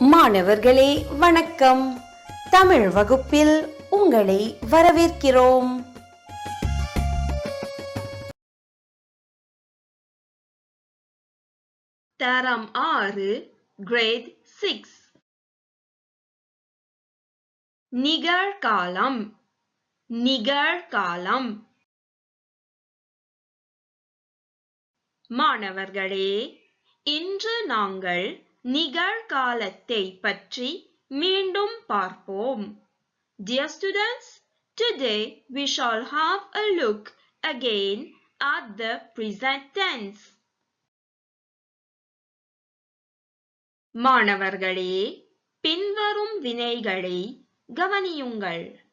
மாணவர்களே வணக்கம். தமிழ் வகுப்பில் உங்களை வரவேற்கிறோம். தரம் 6 கிரேட் 6 நிகழ்காலம். நிகழ்காலம். மாணவர்களே, இன்று நாங்கள் நிகழ்காலத்தை பற்றி மீண்டும் பார்ப்போம். Dear students, today we shall have a look again at the present tense. மாணவர்களே, பின்வரும் வினைகளை கவனியுங்கள்.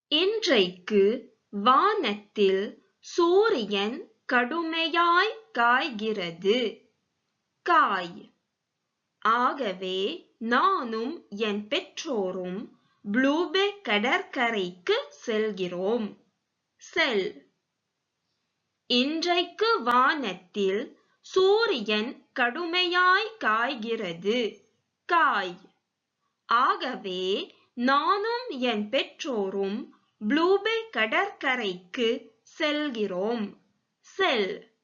இன்றைக்கு வானத்தில் சூரியன் கடுமையாய் காய்கிறது. காய். ஆகவே நானும் என் பெற்றோரும் ப்ளூபே கடற்கரைக்கு செல்கிறோம். செல். இன்றைக்கு வானத்தில் சூரியன் கடுமையாய் காய்கிறது. காய். ஆகவே நானும் என் பெற்றோரும் ப்ளூபே கடற்கரைக்கு செல்கிறோம். செல்.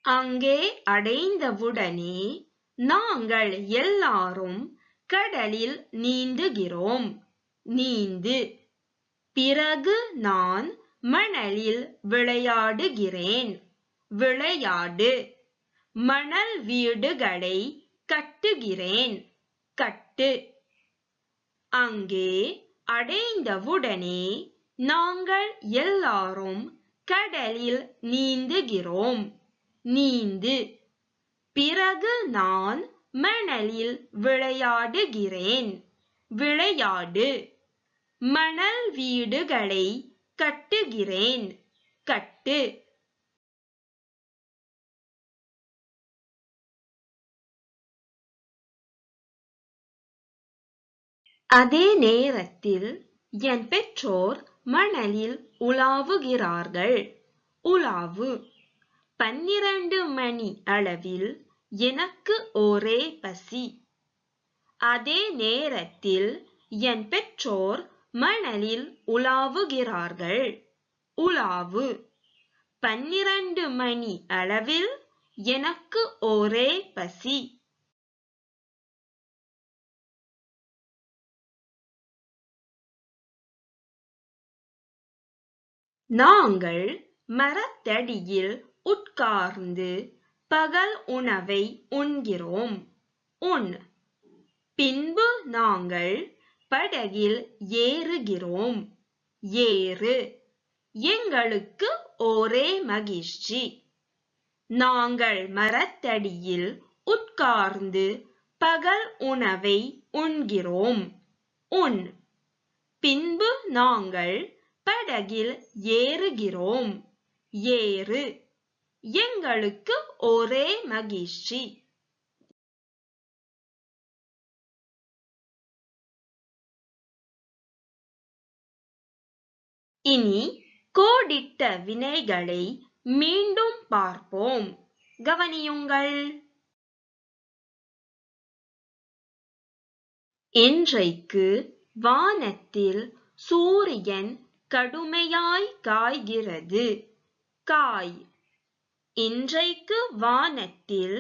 அங்கே அடைந்தவுடனே நாங்கள் எல்லாரும் கடலில் நீந்துகிறோம். நீந்து. பிறகு நான் மணலில் விளையாடுகிறேன். விளையாடு. மணல் வீடுகளை கட்டுகிறேன். கட்டு. அங்கே அடைந்தவுடனே நாங்கள் எல்லாரும் கடலில் நீந்துகிறோம். நீந்து. பிறகு நான் மணலில் விளையாடுகிறேன். விளையாடு. மணல் வீடுகளை கட்டுகிறேன். கட்டு. அதே நேரத்தில் என் பெற்றோர் மணலில் உலாவுகிறார்கள். உலாவு. 12 மணி அளவில் எனக்கு ஒரே பசி. அதே நேரத்தில் என் பெற்றோர் மணலில் உலாவுகிறார்கள். உலாவு. 12 மணி அளவில் எனக்கு ஒரே பசி. நாங்கள் மரத்தடியில் உட்கார்ந்து பகல் உணவை உண்கிறோம். உண். பின்பு நாங்கள் படகில் ஏறுகிறோம். ஏறு. எங்களுக்கு ஒரே மகிழ்ச்சி. நாங்கள் மரத்தடியில் உட்கார்ந்து பகல் உணவை உண்கிறோம். உண். பின்பு நாங்கள் படகில் ஏறுகிறோம். ஏறு. எங்களுக்கு ஒரே மகிழ்ச்சி. இனி கோடிட்ட வினைகளை மீண்டும் பார்ப்போம். கவனியுங்கள். இன்றைக்கு வானத்தில் சூரியன் கடுமையாய் காய்கிறது. காய். இன்றைக்கு வானத்தில்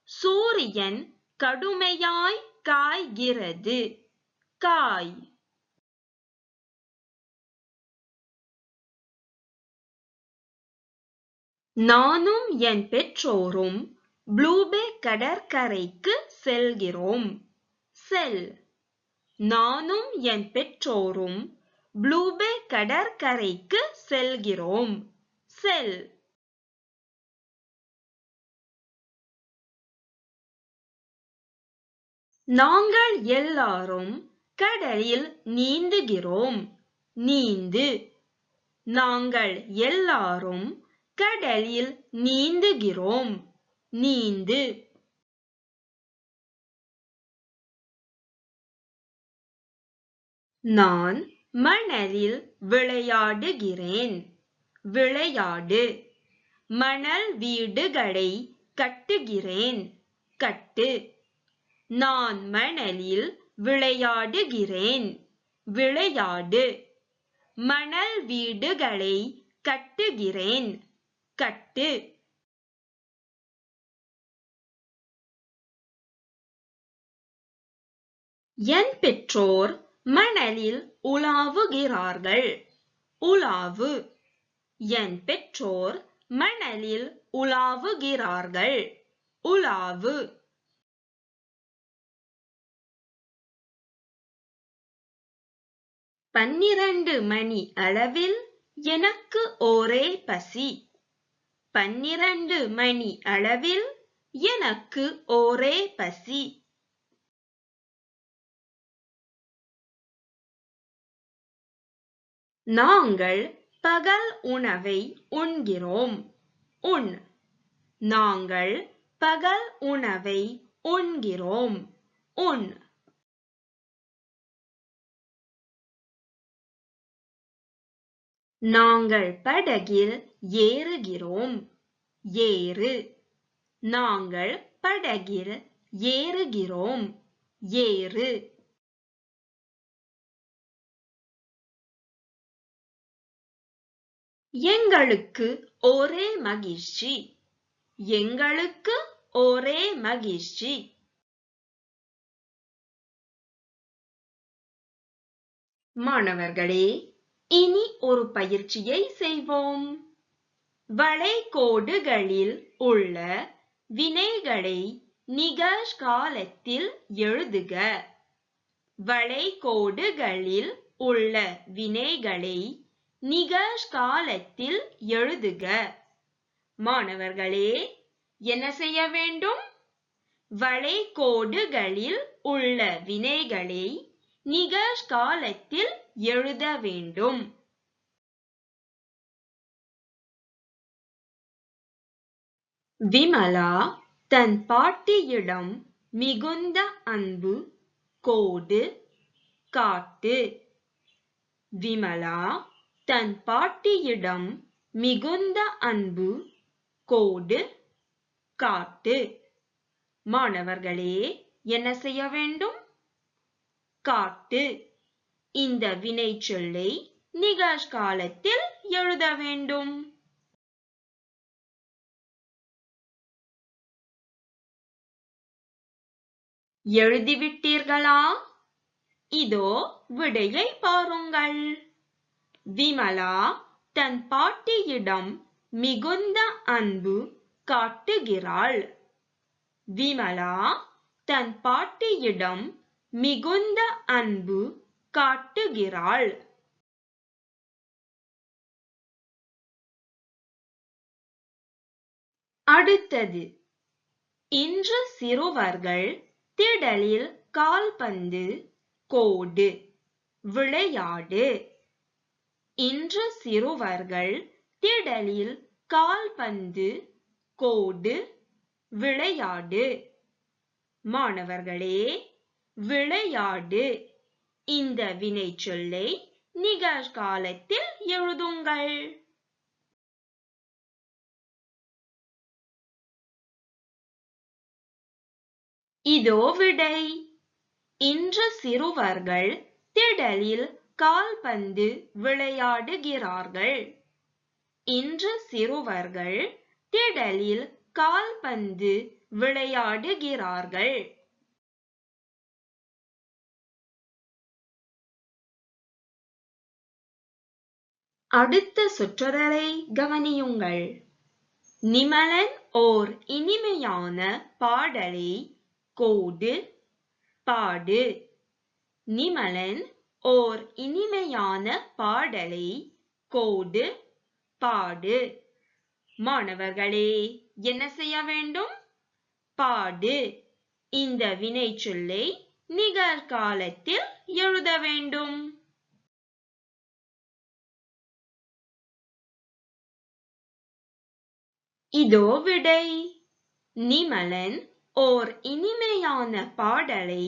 சூரியன் கடுமையாய் காய்கிறது. காய். நானும் என் பெற்றோரும் ப்ளூபே கடற்கரைக்கு செல்கிறோம். செல். நானும் என் பெற்றோரும் ப்ளூபே கடற்கரைக்கு செல்கிறோம். செல். நாங்கள் எல்லாரும் கடலில் நீந்துகிறோம். நீந்து. நாங்கள் எல்லாரும் கடலில் நீந்துகிறோம். நீந்து. நான் மணலில் விளையாடுகிறேன். விளையாடு. மணல் வீடுகளை கட்டுகிறேன். கட்டு. நான் மணலில் விளையாடுகிறேன். விளையாடு. மணல் வீடுகளை கட்டுகிறேன். கட்டு. என் பெற்றோர் மணலில் உலாவுகிறார்கள். உலாவு. என் பெற்றோர் மணலில் உலாவுகிறார்கள். உலாவு. 12 மணி அளவில் எனக்கு ஒரே பசி. 12 மணி அளவில் எனக்கு ஒரே பசி. நாங்கள் பகல் உணவை உண்கிறோம். உண். நாங்கள் பகல் உணவை உண்கிறோம். உண். நாங்கள் படகில் ஏறுகிறோம். ஏறு. நாங்கள் படகில் ஏறுகிறோம். ஏறு. எங்களுக்கு ஒரே மகிழ்ச்சி. எங்களுக்கு ஒரே மகிழ்ச்சி. மாணவர்களே, இனி ஒரு பயிற்சியை செய்வோம். வளைகோடுகளில் உள்ள வினைகளை நிகழ்காலத்தில் எழுதுக. வளைகோடுகளில் உள்ள வினைகளை நிகழ்காலத்தில் எழுதுக. மாணவர்களே, என்ன செய்ய வேண்டும்? வளைகோடுகளில் உள்ள வினைகளை நிகழ்காலத்தில் எழுத வேண்டும். விமலா தன் பாட்டியிடம் மிகுந்த அன்பு கோடு காட்டு. விமலா தன் பாட்டியிடம் மிகுந்த அன்பு கோடு காட்டு. மாணவர்களே, என்ன செய்ய வேண்டும்? காட்டு. இந்த வினைச்சொல்லை நிகழ்காலத்தில் எழுத வேண்டும். எழுதிவிட்டீர்களா? இதோ விடையை பாருங்கள். விமலா தன் பாட்டியிடம் மிகுந்த அன்பு காட்டுகிறாள். விமலா தன் பாட்டியிடம் மிகுந்த அன்பு காட்டுகிறாள். அடுத்தது, இன்று சிறுவர்கள் திடலில் கால்பந்து கோடு விளையாடு. இன்று சிறுவர்கள் திடலில் கால்பந்து கோடு விளையாடு. மாணவர்களே, விளையாடு இந்த வினைச்சொல்லை நிகழ்காலத்தில் எழுதுங்கள். இதோ விடை. இன்று சிறுவர்கள் திடலில் கால்பந்து விளையாடுகிறார்கள். இன்று சிறுவர்கள் திடலில் கால்பந்து விளையாடுகிறார்கள். அடுத்த சொற்றொடரை கவனியுங்கள். நிமலன் ஓர் இனிமையான பாடலை கோடு பாடு. நிமலன் ஓர் இனிமையான பாடலை கோடு பாடு. மாணவர்களே, என்ன செய்ய வேண்டும்? பாடு இந்த வினைச்சொல்லை நிகழ்காலத்தில் எழுத வேண்டும். இதோ விடை. நிமலன் ஓர் இனிமையான பாடலை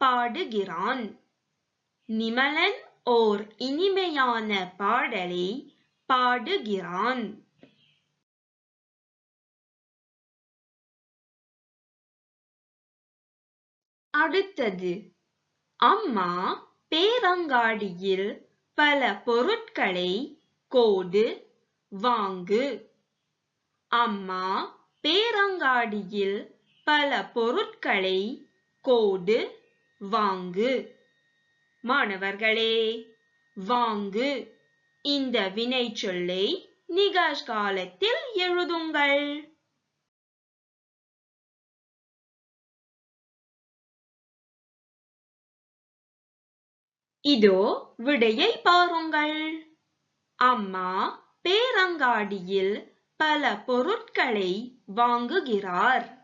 பாடுகிறான். நிமலன் ஓர் இனிமையான பாடலை பாடுகிறான். அடுத்தது, அம்மா பேரங்காடியில் பல பொருட்களை கோடு வாங்கு. அம்மா பேரங்காடியில் பல பொருட்களை கோடு வாங்கு. மாணவர்களே, வாங்கு இந்த வினைச்சொல்லை நிகழ்காலத்தில் எழுதுங்கள். இதோ விடையை பாருங்கள். அம்மா பேரங்காடியில் பல பொருட்களை வாங்குகிறார்.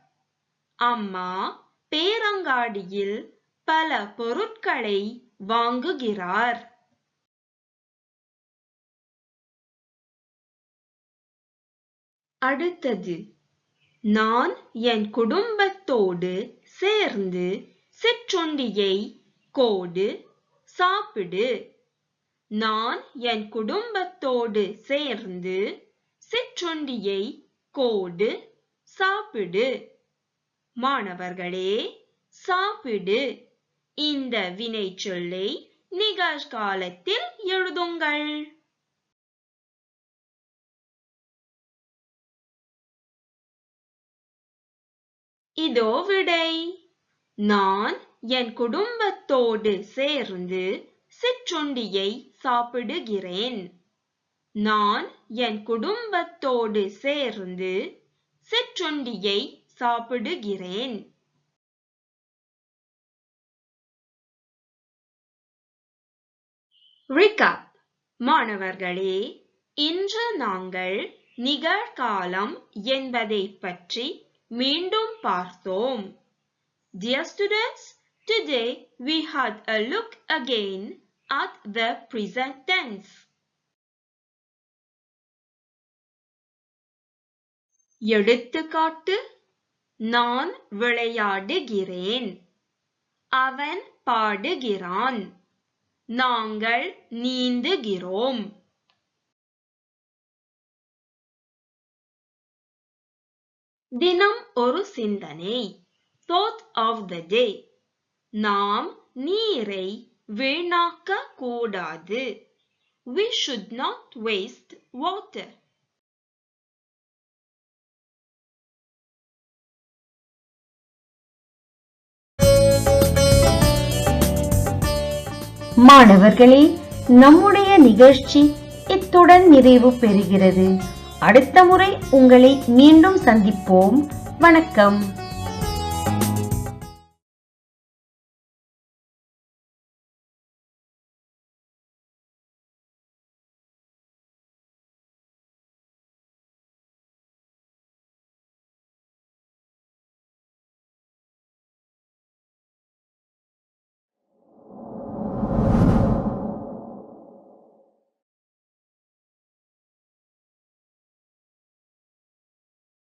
அம்மா பேரங்காடியில் பல பொருட்களை வாங்குகிறார். அடுத்தது, நான் என் குடும்பத்தோடு சேர்ந்து சிற்றுண்டியை கோடு சாப்பிடு. நான் என் குடும்பத்தோடு சேர்ந்து சிற்றுண்டியை கோடு சாப்பிடு. மாணவர்களே, சாப்பிடு இந்த வினைச்சொல்லை நிகழ்காலத்தில் எழுதுங்கள். இதோ விடை. நான் என் குடும்பத்தோடு சேர்ந்து சிற்றுண்டியை சாப்பிடுகிறேன். நான் என் குடும்பத்தோடு சேர்ந்து சிற்றுண்டியை சாப்பிடுகிறேன். Recap. மாணவர்களே, இன்று நாங்கள் நிகழ்காலம் என்பதை பற்றி மீண்டும் பார்த்தோம். Dear students, today we had a look again at the present tense. எடுத்துக்காட்டு, நான் விளையாடுகிறேன். அவன் பாடுகிறான். நாங்கள் நீந்துகிறோம். தினம் ஒரு சிந்தனை. Thought of the day. நாம் நீரை வீணாக்க கூடாது. We should not waste water. மாணவர்களே, நம்முடைய நிகழ்ச்சி இத்துடன் நிறைவு பெறுகிறது. அடுத்த முறை உங்களை மீண்டும் சந்திப்போம். வணக்கம்.